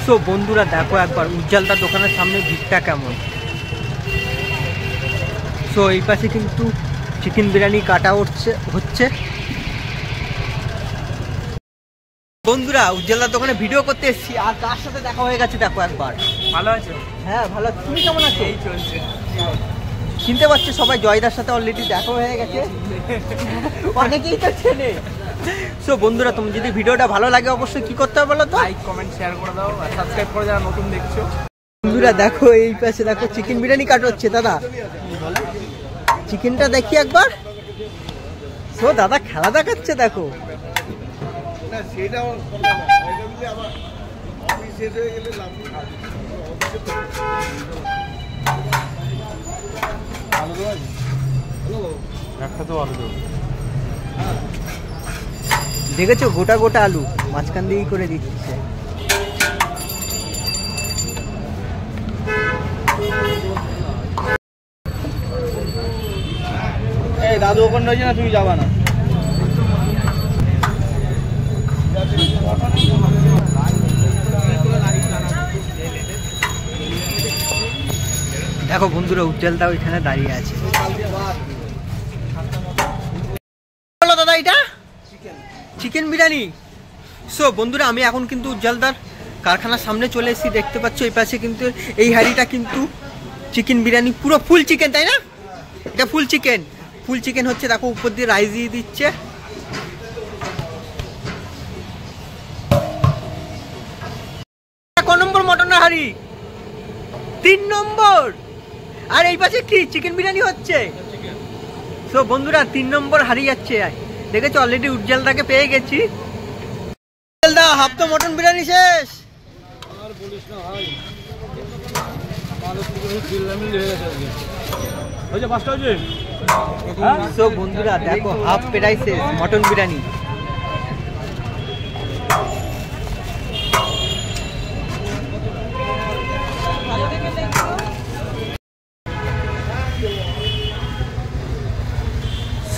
So বন্ধুরা দেখো একবার উজ্জ্বলদার দোকানের সামনে ভিড়টা কেমন। সো এই পাশে কিন্তু চিকেন বিরিয়ানি কাটা হচ্ছে। বন্ধুরা উজ্জ্বলদার দোকানে ভিডিও করতে এসেছি, আর কার সাথে দেখা হয়ে গেছে দেখো একবার। ভালো আছো? হ্যাঁ ভালো। তুমি কেমন আছো? এই চলছে। চিনতে পারছো সবাই, জয়দার সাথে অলরেডি দেখা হয়ে গেছে, অনেকেই তো চেনে। সো বন্ধুরা তুমি যদি ভিডিওটা ভালো লাগে অবশ্যই কি করতে হবে বলো তো? লাইক কমেন্ট শেয়ার করে দাও আর সাবস্ক্রাইব করে যারা নতুন দেখছো। বন্ধুরা দেখো এই পাশে দেখো চিকেন বিরিয়ানি কাট হচ্ছে। দাদা চিকেনটা দেখি একবার। সো দাদা খেলা দেখাচ্ছে দেখো। দেখেছো গোটা গোটা আলু মাঝখান দিয়েই করে দিচ্ছে। এই দাদু ওখানে রয়েছে না, তুমি যাবা না? দেখো বন্ধুরা উজ্জ্বলদা ওইখানে দাঁড়িয়ে আছে। বলো দাদা এটা চিকেন বিরিয়ানি। সো বন্ধুরা আমি এখন কিন্তু উজ্জ্বলদার কারখানার সামনে চলে এসেছি, দেখতে পাচ্ছ এই পাশে কিন্তু এই হাঁড়িটা কিন্তু চিকেন বিরিয়ানি, পুরো ফুল চিকেন তাই না? এটা ফুল চিকেন হচ্ছে। দেখো উপর দিয়ে রাইস দিয়ে দিচ্ছে। কোন নম্বর মটনের হাঁড়ি? 3 নম্বর। আর এই পাশে কি চিকেন বিরিয়ানি হচ্ছে। সো বন্ধুরা 3 নম্বর হারিয়ে যাচ্ছে। দেখেছো অলরেডি উজ্জ্বলদাকে পেয়ে গেছি। উজ্জ্বলদা হাফ তো মটন বিরিয়ানি শেষ। আর বলিস না ভাই, হয়েছে 5টা হয়েছে। সো বন্ধুরা দেখো হাফ প্রাইস শেষ মটন বিরিয়ানি।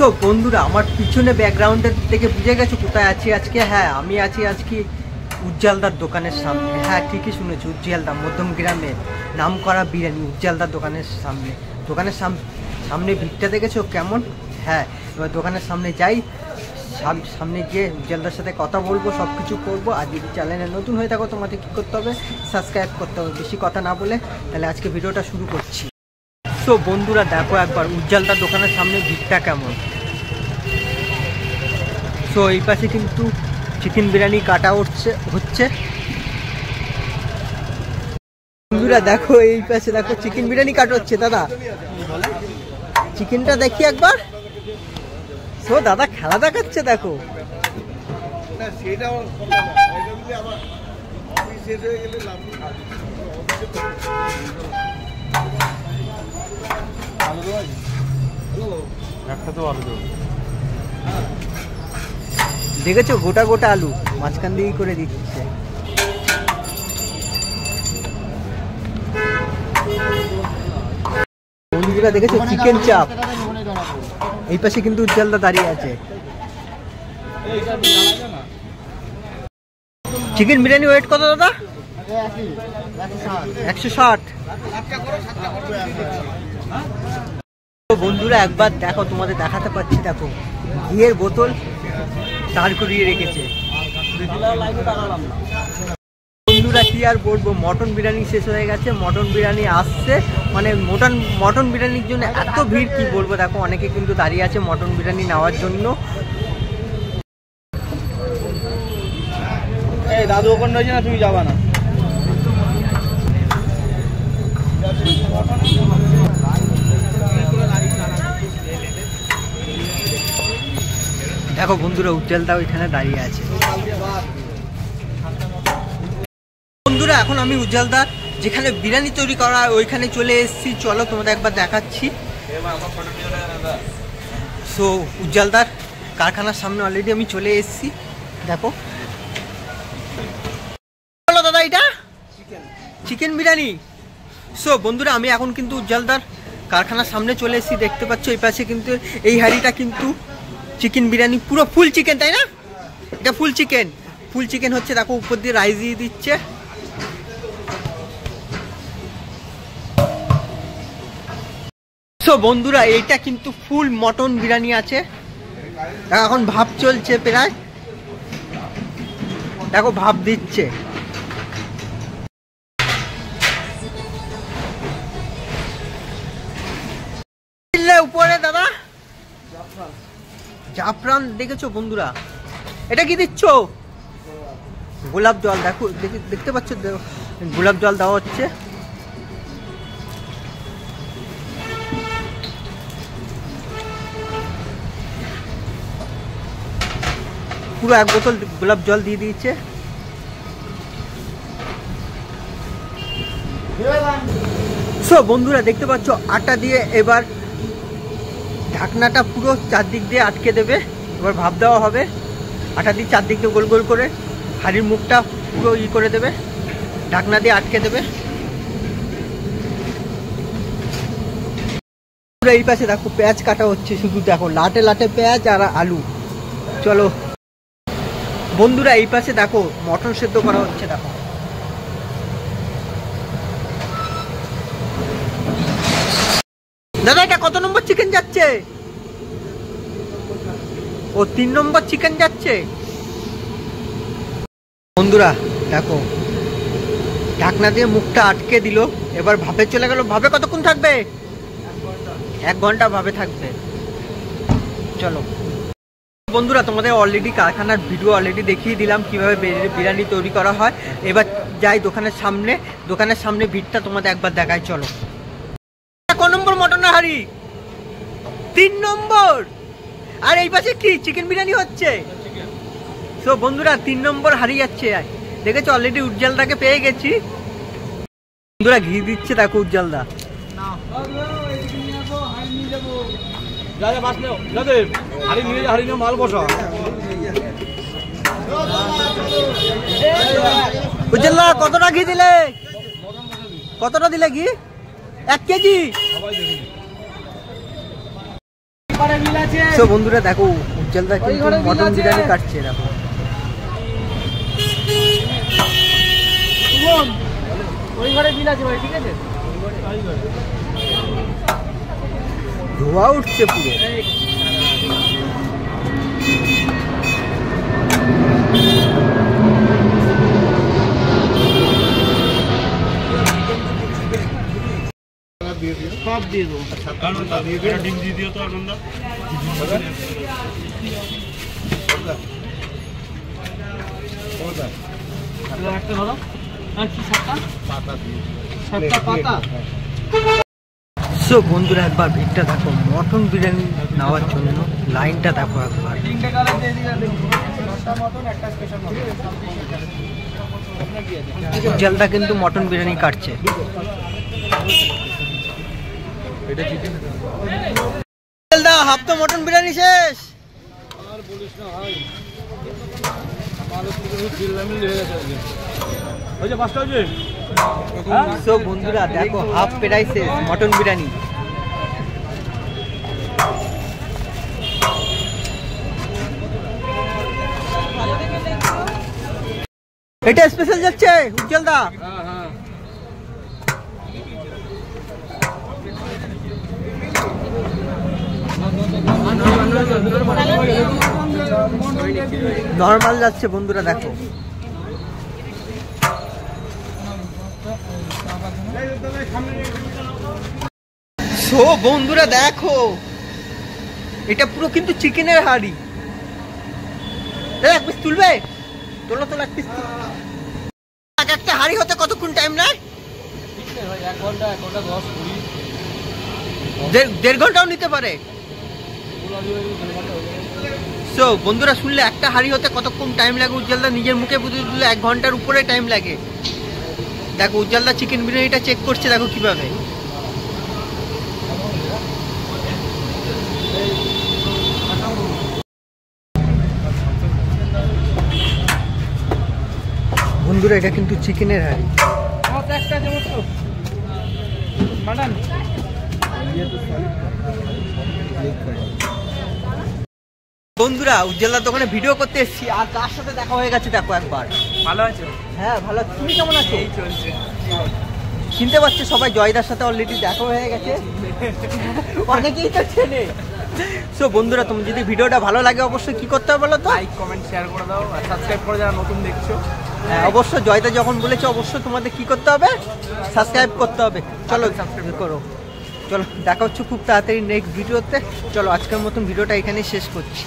সো বন্ধুরা আমার পিছনে ব্যাকগ্রাউন্ডের থেকে বুঝে গেছো কোথায় আছি আজকে। হ্যাঁ আমি আছি আজকে উজ্জ্বলদার দোকানের সামনে। হ্যাঁ ঠিকই শুনেছি, উজ্জ্বলদা মধ্যম গ্রামে নাম করা বিরিয়ানি উজ্জ্বলদার দোকানের সামনে। দোকানের সামনে ভিড়টা দেখেছো কেমন। হ্যাঁ এবার দোকানের সামনে যাই, সামনে গিয়ে উজ্জ্বলদার সাথে কথা বলবো, সব কিছু করবো। আর যদি চ্যানেলে নতুন হয়ে থাকো তোমাদের কী করতে হবে, সাবস্ক্রাইব করতে হবে। বেশি কথা না বলে তাহলে আজকে ভিডিওটা শুরু করছি। তো বন্ধুরা দেখো একবার উজ্জ্বলদার দোকানের সামনে ভিড়টা কেমন। সো এই পাশে কিন্তু চিকেন বিরিয়ানি কাটা হচ্ছে। বন্ধুরা দেখো এই পাশে দেখো চিকেন বিরিয়ানি কাট হচ্ছে। দাদা চিকেনটা দেখি একবার। সো দাদা খেলা দেখাচ্ছে দেখো। দেখেছো গোটা গোটা আলু মাঝখান দিয়েই করে দিচ্ছে। বন্ধুরা দেখেছো চিকেন চাপ। এই পাশে কিন্তু উজ্জ্বলদা দাঁড়িয়ে আছে। চিকেন বিরিয়ানি ওয়েট কত দাদা? 160। বন্ধুরা একবার দেখো তোমাদের দেখাতে পাচ্ছি, দেখো ঘিয়ের বোতল দাঁড় করিয়ে রেখেছে। বন্ধুরা কি আর বলবো, মটন বিরিয়ানি শেষ হয়ে গেছে, মটন বিরিয়ানি আসছে। মানে মটন বিরিয়ানির জন্য এত ভিড় কি বলবো। দেখো অনেকে কিন্তু দাঁড়িয়ে আছে মটন বিরিয়ানি নেওয়ার জন্য। এই দাদু ওখানে রয়েছে না, তুমি যাবা না? দেখো বন্ধুরা উজ্জ্বলদা ওইখানে দাঁড়িয়ে আছে। বন্ধুরা এখন আমি উজ্জ্বলদার যেখানে বিরিয়ানি তৈরি করা হয় ওইখানে চলে এসেছি। চলো তোমাদের একবার দেখাচ্ছি। সো উজ্জ্বলদার কারখানার সামনে অলরেডি আমি চলে এসেছি। দেখো বলো দাদা এটা চিকেন বিরিয়ানি। সো বন্ধুরা আমি এখন কিন্তু উজ্জ্বলদার কারখানার সামনে চলে এসেছি, দেখতে পাচ্ছ এই পাশে কিন্তু এই হাঁড়িটা কিন্তু চিকেন বিরিয়ানি, পুরো ফুল চিকেন তাই না? এটা ফুল চিকেন হচ্ছে। দেখো উপর দিয়ে রাইস দিয়ে দিচ্ছে। তো বন্ধুরা এইটা কিন্তু ফুল মটন বিরিয়ানি আছে, এখন ভাপ চলছে প্রায়, দেখো ভাপ দিচ্ছে। উপরে দাদা জাফরান দেখেছো বন্ধুরা, এটা কি দিচ্ছ? গোলাপ জল, দেখো দেখতে পাচ্ছ, গোলাপ জল দেওয়া হচ্ছে। পুরো 1 বোতল গোলাপ জল দিয়ে দিয়েছে। সো বন্ধুরা দেখতে পাচ্ছ আটা দিয়ে এবার ঢাকনাটা পুরো চারদিক দিয়ে আটকে দেবে। এবার ভাপ দেওয়া হবে, আটা দিয়ে চারদিক দিয়ে গোল গোল করে হাঁড়ির মুখটা পুরো করে দেবে, ঢাকনা দিয়ে আটকে দেবে। এই পাশে দেখো পেঁয়াজ কাটা হচ্ছে, শুধু দেখো লাটে লাটে পেঁয়াজ আর আলু। চলো বন্ধুরা এই পাশে দেখো মটন সেদ্ধ করা হচ্ছে, দেখো দাদা এটা কত নম্বর চিকেন যাচ্ছে? ও 3 নম্বর চিকেন যাচ্ছে। বন্ধুরা দেখো ঢাকনা দিয়ে মুখটা আটকে দিল, এবার ভাপে চলে গেল। ভাপে কতক্ষণ থাকবে? 1 ঘন্টা ভাপে থাকবে। চলো বন্ধুরা তোমাদের অলরেডি কারখানার ভিডিও অলরেডি দেখিয়ে দিলাম কিভাবে বিরিয়ানি তৈরি করা হয়। এবার যাই দোকানের সামনে ভিড়টা তোমাদের একবার দেখাই। চলো কোন নম্বর মটনের হাঁড়ি? 3 নম্বর। আর এই পাশে কি চিকেন বিরিয়ানি হচ্ছে। তো বন্ধুরা 3 নম্বর হাঁড়ি যাচ্ছে, দেখেছো অলরেডি উজ্জ্বলদাকে পেয়ে গেছি। বন্ধুরা ঘি দিচ্ছে দেখো উজ্জ্বলদা। মাল বসা উজ্জ্বলদা কতটা ঘি দিলে? কতটা দিলে ঘি? 1 কেজি। তো বন্ধুরা দেখো উজ্জ্বলদা কিন্তু মটন বিরিয়ানি কাটছে, দেখো ওই ঘরে বিল আছে ভাই, ঠিক আছে? ধোয়া উঠছে পুরো। সব দিয়ে দেবো, ডিম দিয়ে দিও তো এখন। একটা ধরো, আর কি 7টা পাতা। সো বন্ধুরা একবার ভিড়টা দেখো, মটন বিরিয়ানি নেওয়ার জন্য লাইনটা দেখো একবার। উজ্জ্বলদা কিন্তু মটন বিরিয়ানি কাটছে। উজ্জ্বলদা হাফ তো মটন বিরিয়ানি শেষ। আর বলিস না ভাই, ওই যে 5টা হয়েছে। সো বন্ধুরা দেখো হাফ প্রায় শেষ মটন বিরিয়ানি। এটা স্পেশাল যাচ্ছে উজ্জ্বলদা। নরমাল যাচ্ছে বন্ধুরা দেখো। সো বন্ধুরা দেখো এটা পুরো কিন্তু চিকেনের হাঁড়ি। এক পিস তুলবে? তোলো তোলো এক পিস। একটা হাঁড়ি হতে কতক্ষণ টাইম নেয়? 1 ঘন্টা 1 ঘন্টা 10 20 1.5 ঘন্টাও নিতে পারে। সো বন্ধুরা শুনলে একটা হাঁড়ি হতে কতক্ষণ টাইম লাগে উজ্জ্বলদা নিজের মুখে বুঝে দিলে 1 ঘন্টার উপরে টাইম লাগে। দেখো উজ্জ্বলদা চিকেন বিরিয়ানিটা চেক করছে, দেখো কিভাবে। বন্ধুরা এটা কিন্তু চিকেনের হাঁড়ি। বন্ধুরা উজ্জ্বলদার দোকানে ভিডিও করতে এসেছি, আর তার সাথে দেখা হয়ে গেছে দেখো একবার। ভালো আছো? হ্যাঁ ভালো। তুমি কেমন আছো? এই চলছে। চিনতে পারছে সবাই, জয়দার সাথে অলরেডি দেখা হয়ে গেছে, অনেকেই তো চেনে। সো বন্ধুরা, তুমি যদি ভিডিওটা ভালো লাগে অবশ্যই কি করতে হবে বলো তো? লাইক কমেন্ট শেয়ার করে দাও আর সাবস্ক্রাইব করে যারা নতুন দেখছো। হ্যাঁ অবশ্যই, জয়দা যখন বলেছে অবশ্যই তোমাদের কি করতে হবে, সাবস্ক্রাইব করতে হবে। চলো সাবস্ক্রাইব করো। চলো দেখা হচ্ছে খুব তাড়াতাড়ি নেক্সট ভিডিওতে। চলো আজকের মতন ভিডিওটা এখানেই শেষ করছি।